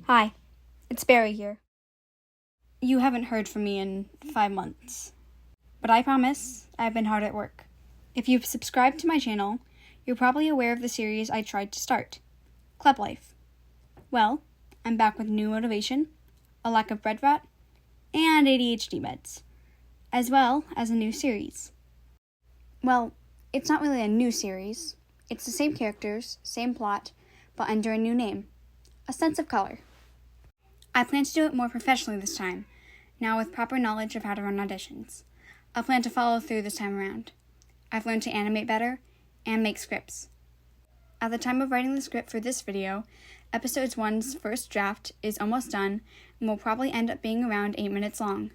Hi, it's Barry here. You haven't heard from me in 5 months, but I promise I've been hard at work. If you've subscribed to my channel, you're probably aware of the series I tried to start, Club Life. Well, I'm back with new motivation, a lack of bread rot, and ADHD meds, as well as a new series. Well, it's not really a new series. It's the same characters, same plot, but under a new name, a sense of color. I plan to do it more professionally this time, now with proper knowledge of how to run auditions. I plan to follow through this time around. I've learned to animate better and make scripts. At the time of writing the script for this video, episode 1's first draft is almost done and will probably end up being around 8 minutes long.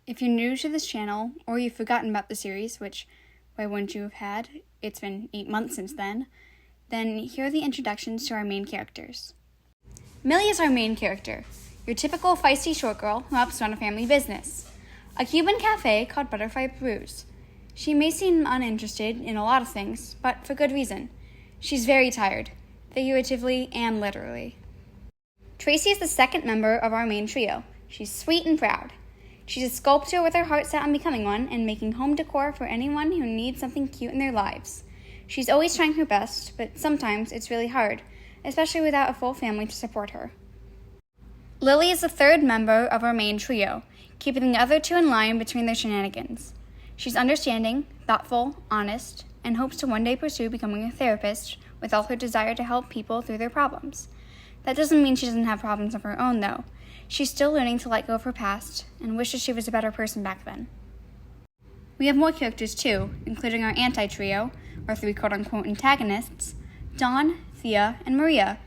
If you're new to this channel, or you've forgotten about the series, which why wouldn't you have had? It's been 8 months since then here are the introductions to our main characters. Millie is our main character, your typical feisty short girl who helps run a family business, a Cuban cafe called Butterfly Brews. She may seem uninterested in a lot of things, but for good reason. She's very tired, figuratively and literally. Tracy is the second member of our main trio. She's sweet and proud. She's a sculptor with her heart set on becoming one and making home decor for anyone who needs something cute in their lives. She's always trying her best, but sometimes it's really hard, especially without a full family to support her. Lily is the third member of our main trio, keeping the other two in line between their shenanigans. She's understanding, thoughtful, honest, and hopes to one day pursue becoming a therapist with all her desire to help people through their problems. That doesn't mean she doesn't have problems of her own, though. She's still learning to let go of her past and wishes she was a better person back then. We have more characters, too, including our anti-trio, our 3 quote-unquote antagonists, Dawn, Thea, and Maria,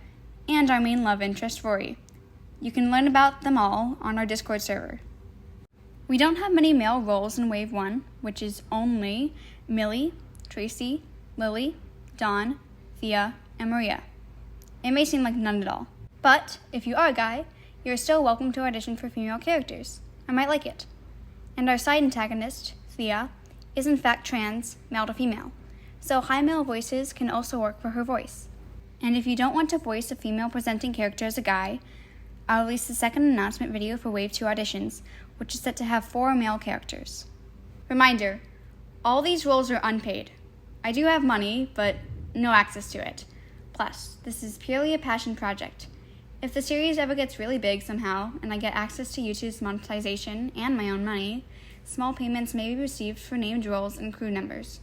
and our main love interest, Rory. You can learn about them all on our Discord server. We don't have many male roles in Wave 1, which is only Millie, Tracy, Lily, Dawn, Thea, and Maria. It may seem like none at all, but if you are a guy, you're still welcome to audition for female characters. I might like it. And our side antagonist, Thea, is in fact trans, male to female, so high male voices can also work for her voice. And if you don't want to voice a female presenting character as a guy, I'll release the second announcement video for Wave 2 auditions, which is set to have 4 male characters. Reminder, all these roles are unpaid. I do have money, but no access to it. Plus, this is purely a passion project. If the series ever gets really big somehow, and I get access to YouTube's monetization and my own money, small payments may be received for named roles and crew numbers.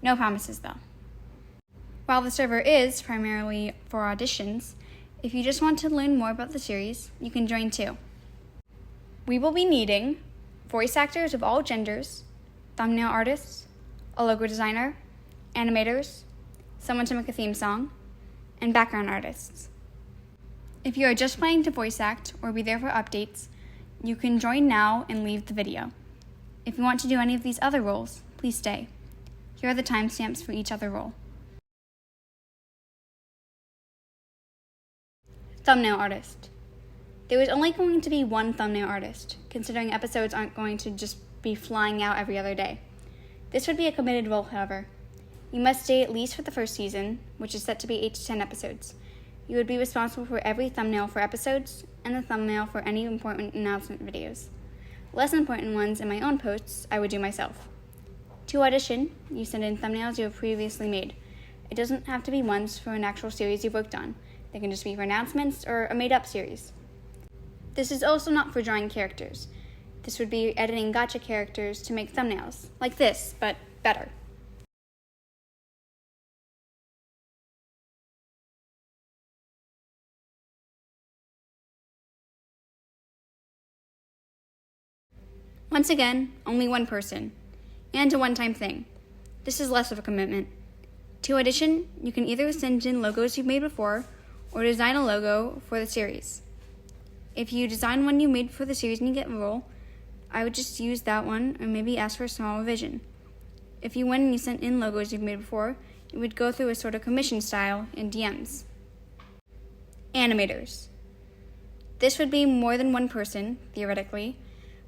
No promises, though. While the server is primarily for auditions, if you just want to learn more about the series, you can join too. We will be needing voice actors of all genders, thumbnail artists, a logo designer, animators, someone to make a theme song, and background artists. If you are just planning to voice act or be there for updates, you can join now and leave the video. If you want to do any of these other roles, please stay. Here are the timestamps for each other role. Thumbnail artist. There is only going to be one thumbnail artist, considering episodes aren't going to just be flying out every other day. This would be a committed role, however. You must stay at least for the first season, which is set to be 8 to 10 episodes. You would be responsible for every thumbnail for episodes and the thumbnail for any important announcement videos. Less important ones in my own posts, I would do myself. To audition, you send in thumbnails you have previously made. It doesn't have to be ones for an actual series you've worked on. They can just be for announcements or a made-up series. This is also not for drawing characters. This would be editing Gacha characters to make thumbnails, like this, but better. Once again, only one person, and a one-time thing. This is less of a commitment. To audition, you can either send in logos you've made before, or design a logo for the series. If you design one you made for the series and you get a role, I would just use that one or maybe ask for a small revision. If you went and you sent in logos you've made before, it would go through a sort of commission style in DMs. Animators. This would be more than one person, theoretically,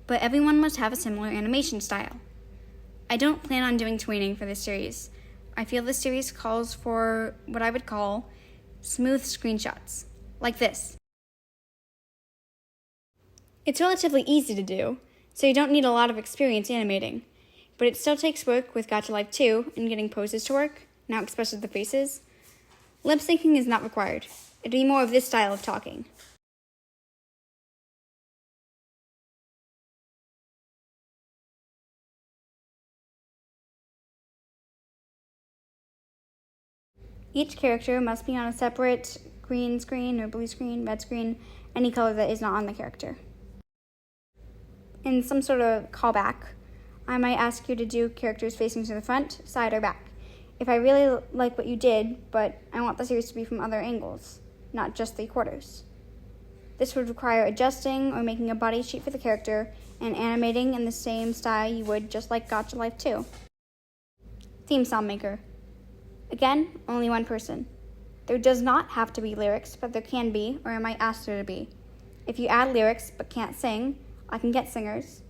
but everyone must have a similar animation style. I don't plan on doing tweening for this series. I feel this series calls for what I would call smooth screenshots, like this. It's relatively easy to do, so you don't need a lot of experience animating, but it still takes work with Gacha Life 2 and getting poses to work, now especially the faces. Lip syncing is not required. It'd be more of this style of talking. Each character must be on a separate green screen or blue screen, red screen, any color that is not on the character. In some sort of callback, I might ask you to do characters facing to the front, side, or back. If I really like what you did, but I want the series to be from other angles, not just 3/4. This would require adjusting or making a body sheet for the character and animating in the same style you would just like Gacha Life 2. Theme song maker. Again, only one person. There does not have to be lyrics, but there can be, or I might ask there to be. If you add lyrics but can't sing, I can get singers,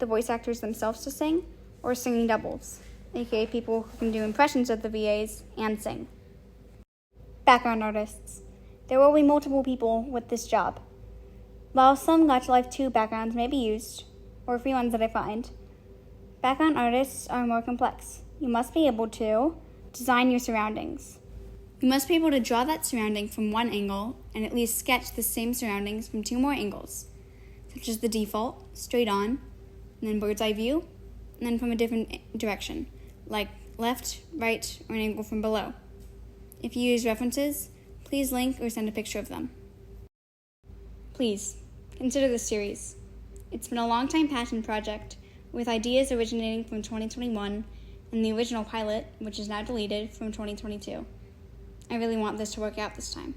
the voice actors themselves to sing, or singing doubles, aka people who can do impressions of the VAs and sing. Background artists. There will be multiple people with this job. While some Gacha Life 2 backgrounds may be used, or free ones that I find, background artists are more complex. You must be able to design your surroundings. You must be able to draw that surrounding from one angle and at least sketch the same surroundings from 2 more angles, such as the default, straight on, and then bird's eye view, and then from a different direction, like left, right, or an angle from below. If you use references, please link or send a picture of them. Please, consider this series. It's been a long-time passion project, with ideas originating from 2021 and the original pilot, which is now deleted, from 2022. I really want this to work out this time.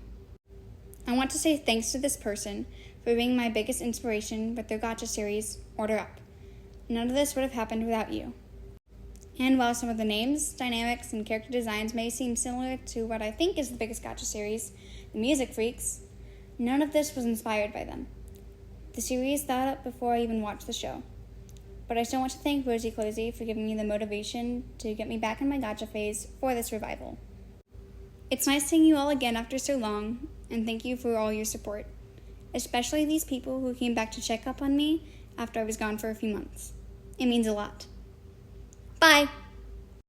I want to say thanks to this person for being my biggest inspiration with their Gacha series, Order Up. None of this would have happened without you. And while some of the names, dynamics, and character designs may seem similar to what I think is the biggest Gacha series, the Music Freaks, none of this was inspired by them. The series thought up before I even watched the show. But I still want to thank Rosie Closey for giving me the motivation to get me back in my Gacha phase for this revival. It's nice seeing you all again after so long, and thank you for all your support, especially these people who came back to check up on me after I was gone for a few months. It means a lot. Bye!